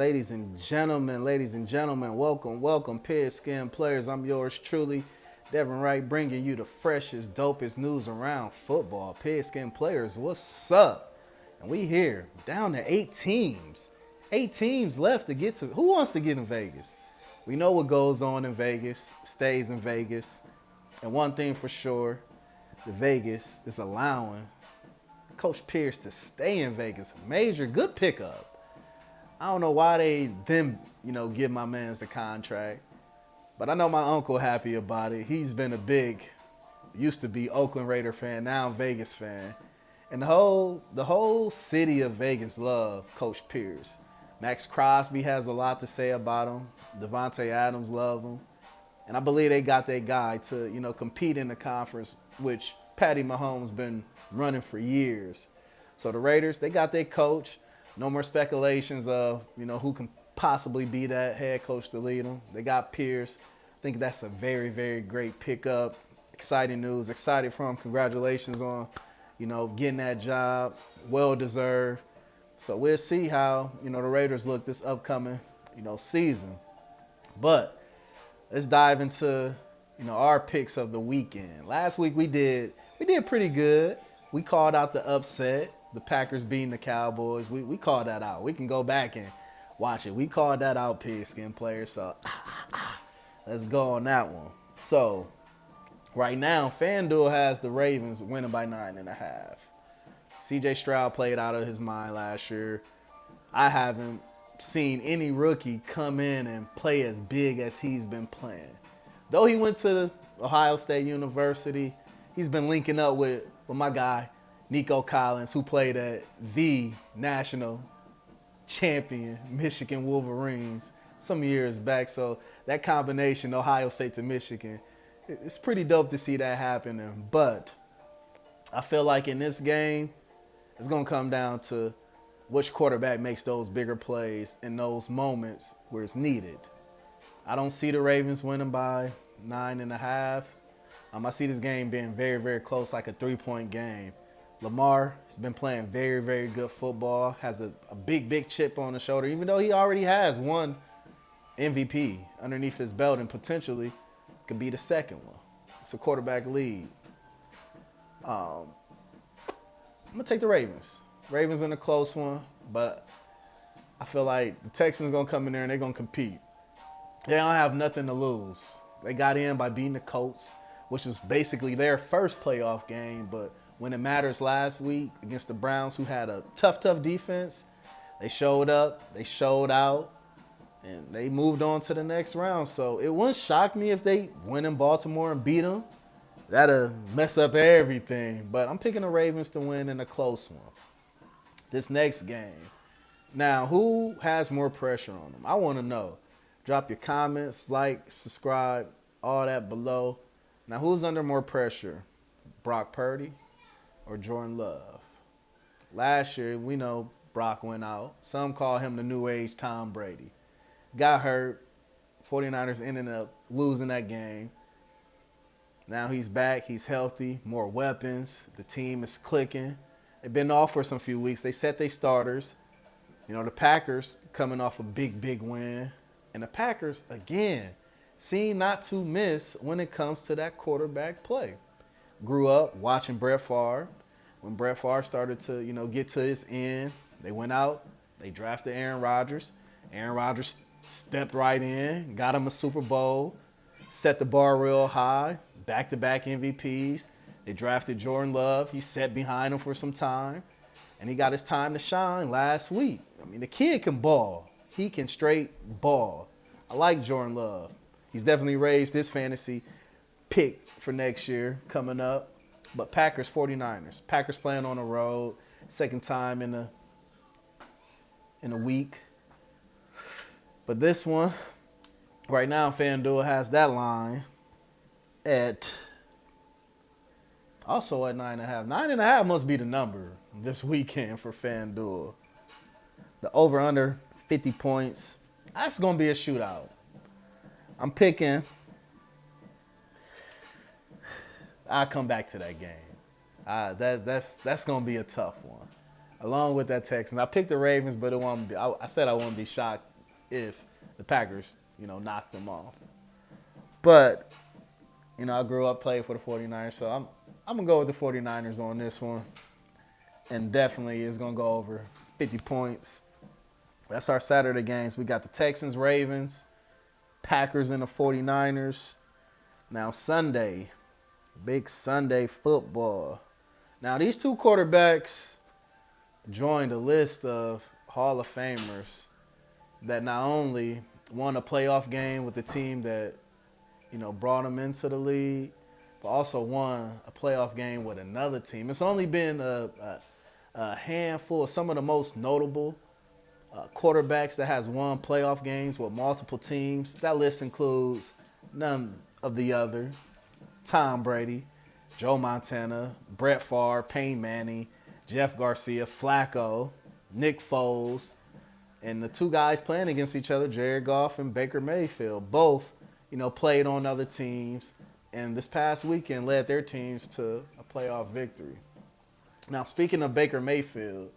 Ladies and gentlemen, welcome, Pigskin Players. I'm yours truly, Devin Wright, bringing you the freshest, dopest news around football. Pigskin Players, what's up? And we here, down to 8 teams. 8 teams left to get to. Who wants to get in Vegas? We know what goes on in Vegas, stays in Vegas. And one thing for sure, the Vegas is allowing Coach Pierce to stay in Vegas. Major good pickup. I don't know why they give my man's the contract. But I know my uncle happy about it. He's been used to be Oakland Raider fan, now Vegas fan. And the whole city of Vegas love Coach Pierce. Max Crosby has a lot to say about him. Devontae Adams love him. And I believe they got that guy to, compete in the conference, which Patty Mahomes been running for years. So the Raiders, they got their coach. No more speculations of, who can possibly be that head coach to lead them. They got Pierce. I think that's a very, very great pickup. Exciting news. Excited for him. Congratulations on, getting that job. Well-deserved. So we'll see how, the Raiders look this upcoming, season. But let's dive into, our picks of the weekend. Last week we did pretty good. We called out the upset. The Packers beating the Cowboys. We called that out. We can go back and watch it. We called that out, Pigskin Players. So let's go on that one. So right now, FanDuel has the Ravens winning by 9.5. CJ Stroud played out of his mind last year. I haven't seen any rookie come in and play as big as he's been playing. Though he went to Ohio State University, he's been linking up with my guy, Nico Collins, who played at the national champion Michigan Wolverines some years back. So that combination, Ohio State to Michigan, it's pretty dope to see that happening. But I feel like in this game, it's going to come down to which quarterback makes those bigger plays in those moments where it's needed. I don't see the Ravens winning by 9.5. I see this game being very, very close, like a 3-point game. Lamar has been playing very, very good football, has a big chip on the shoulder, even though he already has one MVP underneath his belt and potentially could be the second one. It's a quarterback lead. I'm going to take the Ravens. Ravens in a close one, but I feel like the Texans are going to come in there and they're going to compete. They don't have nothing to lose. They got in by beating the Colts, which was basically their first playoff game, but when it matters last week against the Browns, who had a tough defense, they showed up, they showed out, and they moved on to the next round. So it wouldn't shock me if they win in Baltimore and beat them. That'll mess up everything. But I'm picking the Ravens to win in a close one. This next game. Now, who has more pressure on them? I want to know. Drop your comments, like, subscribe, all that below. Now, who's under more pressure? Brock Purdy or Jordan Love? Last year, we know Brock went out. Some call him the new age Tom Brady. Got hurt. 49ers ended up losing that game. Now he's back. He's healthy. More weapons. The team is clicking. They've been off for some few weeks. They set their starters. The Packers coming off a big win. And the Packers, again, seem not to miss when it comes to that quarterback play. Grew up watching Brett Favre. When Brett Favre started to, get to his end, they went out, they drafted Aaron Rodgers. Aaron Rodgers stepped right in, got him a Super Bowl, set the bar real high, back-to-back MVPs. They drafted Jordan Love. He sat behind him for some time, and he got his time to shine last week. The kid can ball. He can straight ball. I like Jordan Love. He's definitely raised his fantasy pick for next year coming up. But Packers, 49ers. Packers playing on the road. Second time in a week. But this one, right now, FanDuel has that line also at 9.5. 9.5 must be the number this weekend for FanDuel. The over-under, 50 points. That's going to be a shootout. I'm picking. I'll come back to that game. That's gonna be a tough one. Along with that Texans, I picked the Ravens, but it won't be. I said I won't be shocked if the Packers, knock them off. But, I grew up playing for the 49ers, so I'm going to go with the 49ers on this one. And definitely it's going to go over 50 points. That's our Saturday games. We got the Texans, Ravens, Packers, and the 49ers. Now Sunday, big Sunday football. Now these two quarterbacks joined a list of Hall of Famers that not only won a playoff game with the team that, brought them into the league, but also won a playoff game with another team. It's only been a handful of some of the most notable quarterbacks that has won playoff games with multiple teams. That list includes none of the other: Tom Brady, Joe Montana, Brett Favre, Peyton Manning, Jeff Garcia, Flacco, Nick Foles, and the two guys playing against each other, Jared Goff and Baker Mayfield, both, played on other teams, and this past weekend led their teams to a playoff victory. Now, speaking of Baker Mayfield,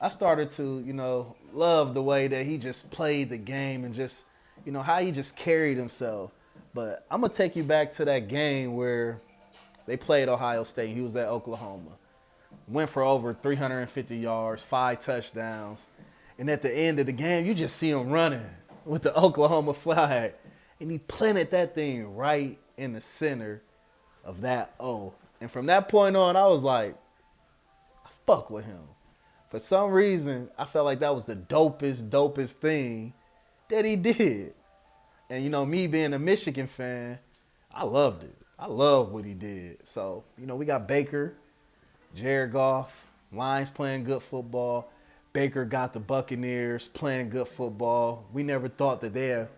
I started to, love the way that he just played the game and just, how he just carried himself. But I'm going to take you back to that game where they played Ohio State. He was at Oklahoma. Went for over 350 yards, 5 touchdowns. And at the end of the game, you just see him running with the Oklahoma flag. And he planted that thing right in the center of that O. And from that point on, I was like, I fuck with him. For some reason, I felt like that was the dopest thing that he did. And, me being a Michigan fan, I loved it. I love what he did. So, we got Baker, Jared Goff, Lions playing good football. Baker got the Buccaneers playing good football. We never thought that they'd,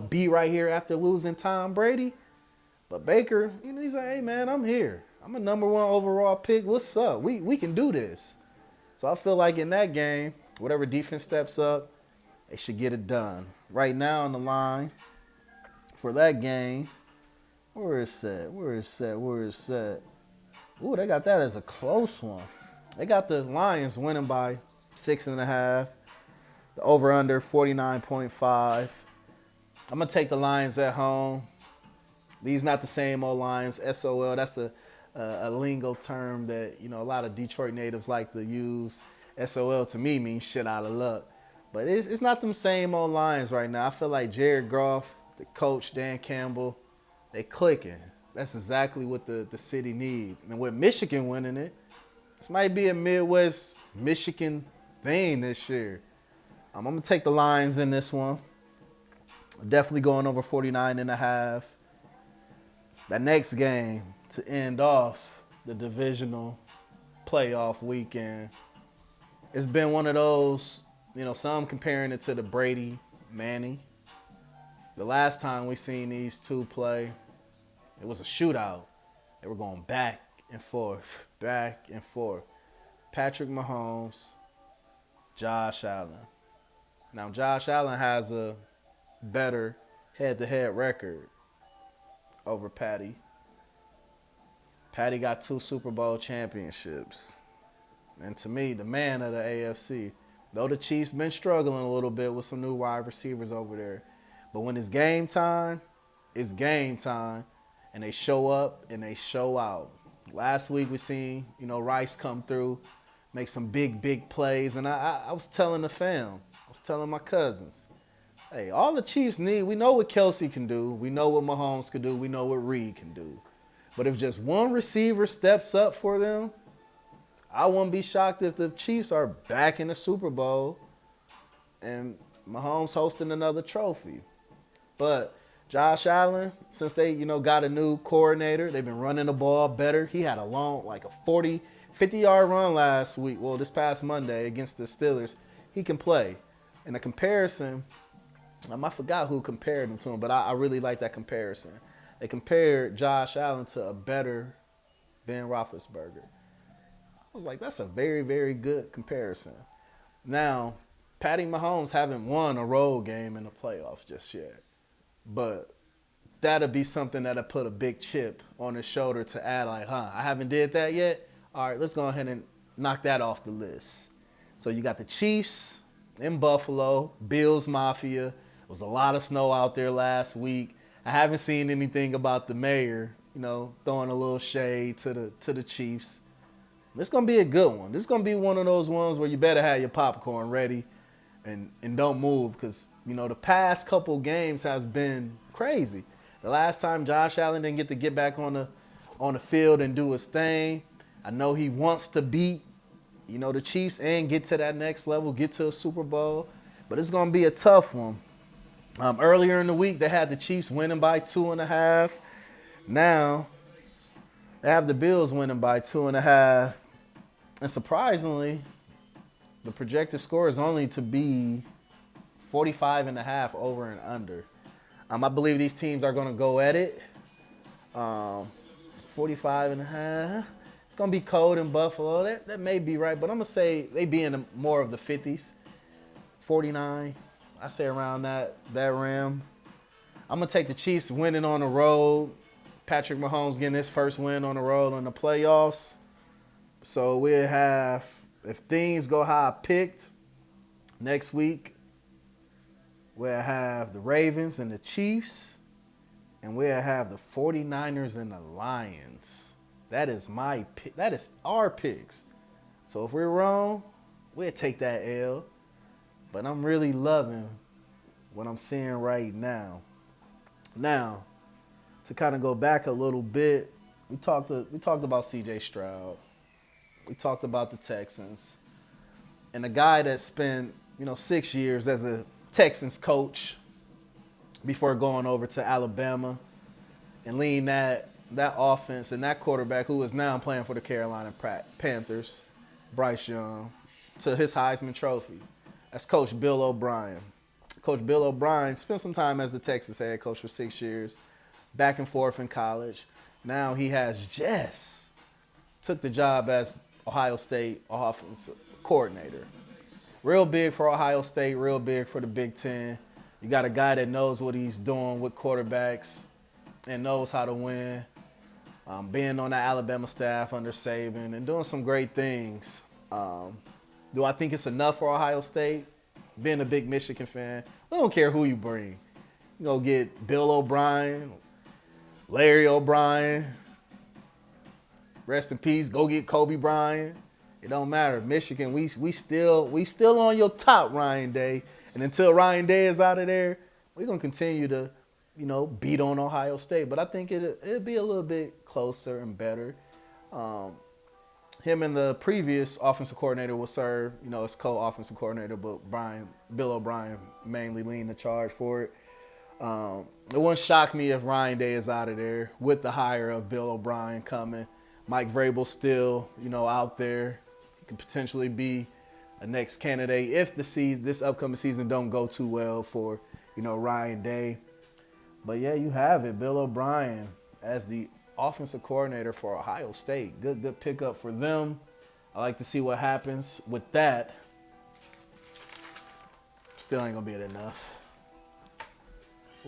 be right here after losing Tom Brady. But Baker, he's like, hey, man, I'm here. I'm a number 1 overall pick. What's up? We can do this. So I feel like in that game, whatever defense steps up, they should get it done. Right now on the line for that game, where is it? Ooh, they got that as a close one. They got the Lions winning by 6.5. The over-under 49.5. I'm going to take the Lions at home. These not the same old Lions. SOL, that's a lingo term that, a lot of Detroit natives like to use. SOL to me means shit out of luck. But it's not them same old Lions right now. I feel like Jared Goff, the coach, Dan Campbell, they clicking. That's exactly what the city need. And with Michigan winning it, this might be a Midwest Michigan thing this year. I'm going to take the Lions in this one. Definitely going over 49.5. That next game to end off the divisional playoff weekend, it's been one of those, some comparing it to the Brady Manning. The last time we seen these two play, it was a shootout. They were going back and forth. Patrick Mahomes, Josh Allen. Now, Josh Allen has a better head-to-head record over Patty. Patty got 2 Super Bowl championships. And to me, the man of the AFC. Though the Chiefs been struggling a little bit with some new wide receivers over there. But when it's game time, it's game time. And they show up and they show out. Last week we seen, Rice come through, make some big plays. And I was telling the fam, I was telling my cousins, hey, all the Chiefs need, we know what Kelsey can do. We know what Mahomes can do. We know what Reed can do. But if just one receiver steps up for them, I wouldn't be shocked if the Chiefs are back in the Super Bowl and Mahomes hosting another trophy. But Josh Allen, since they, got a new coordinator, they've been running the ball better. He had a long, like a 40, 50-yard run last week. Well, this past Monday against the Steelers. He can play. In a comparison, I forgot who compared him to him, but I really like that comparison. They compared Josh Allen to a better Ben Roethlisberger. I was like, that's a very, very good comparison. Now, Patty Mahomes haven't won a road game in the playoffs just yet. But that'll be something that'll put a big chip on his shoulder to add like, I haven't did that yet? All right, let's go ahead and knock that off the list. So you got the Chiefs in Buffalo, Bills Mafia. There was a lot of snow out there last week. I haven't seen anything about the mayor, throwing a little shade to the Chiefs. This is gonna be a good one. This is gonna be one of those ones where you better have your popcorn ready and don't move, because the past couple games has been crazy. The last time Josh Allen didn't get back on the field and do his thing. I know he wants to beat the Chiefs and get to that next level, get to a Super Bowl, but it's gonna be a tough one. Earlier in the week, they had the Chiefs winning by 2.5. Now they have the Bills winning by 2.5. And surprisingly, the projected score is only to be 45.5 over and under. I believe these teams are going to go at it. 45.5. It's going to be cold in Buffalo. That may be right, but I'm going to say they be in more of the 50s. 49. I say around that rim. I'm going to take the Chiefs winning on the road. Patrick Mahomes getting his first win on the road in the playoffs. So we'll have, if things go how I picked, next week, we'll have the Ravens and the Chiefs, and we'll have the 49ers and the Lions. That is my pick. That is our picks. So if we're wrong, we'll take that L. But I'm really loving what I'm seeing right now. Now, to kind of go back a little bit, we talked about C.J. Stroud. We talked about the Texans. And a guy that spent, 6 years as a Texans coach before going over to Alabama and leading that offense and that quarterback who is now playing for the Carolina Panthers, Bryce Young, to his Heisman Trophy. That's Coach Bill O'Brien. Coach Bill O'Brien spent some time as the Texas head coach for 6 years, back and forth in college. Now he has just took the job as Ohio State offensive coordinator. Real big for Ohio State, real big for the Big Ten. You got a guy that knows what he's doing with quarterbacks and knows how to win. Being on the Alabama staff under Saban and doing some great things. Do I think it's enough for Ohio State? Being a big Michigan fan, I don't care who you bring. You go get Bill O'Brien, Larry O'Brien. Rest in peace. Go get Kobe Bryant. It don't matter. Michigan, we still on your top, Ryan Day. And until Ryan Day is out of there, we're gonna continue to, beat on Ohio State. But I think it'll be a little bit closer and better. Him and the previous offensive coordinator will serve, as co-offensive coordinator, but Bill O'Brien mainly leading the charge for it. It wouldn't shock me if Ryan Day is out of there with the hire of Bill O'Brien coming. Mike Vrabel still, out there. He could potentially be a next candidate if this upcoming season don't go too well for, Ryan Day. But yeah, you have it. Bill O'Brien as the offensive coordinator for Ohio State. Good pickup for them. I like to see what happens with that. Still ain't gonna be enough.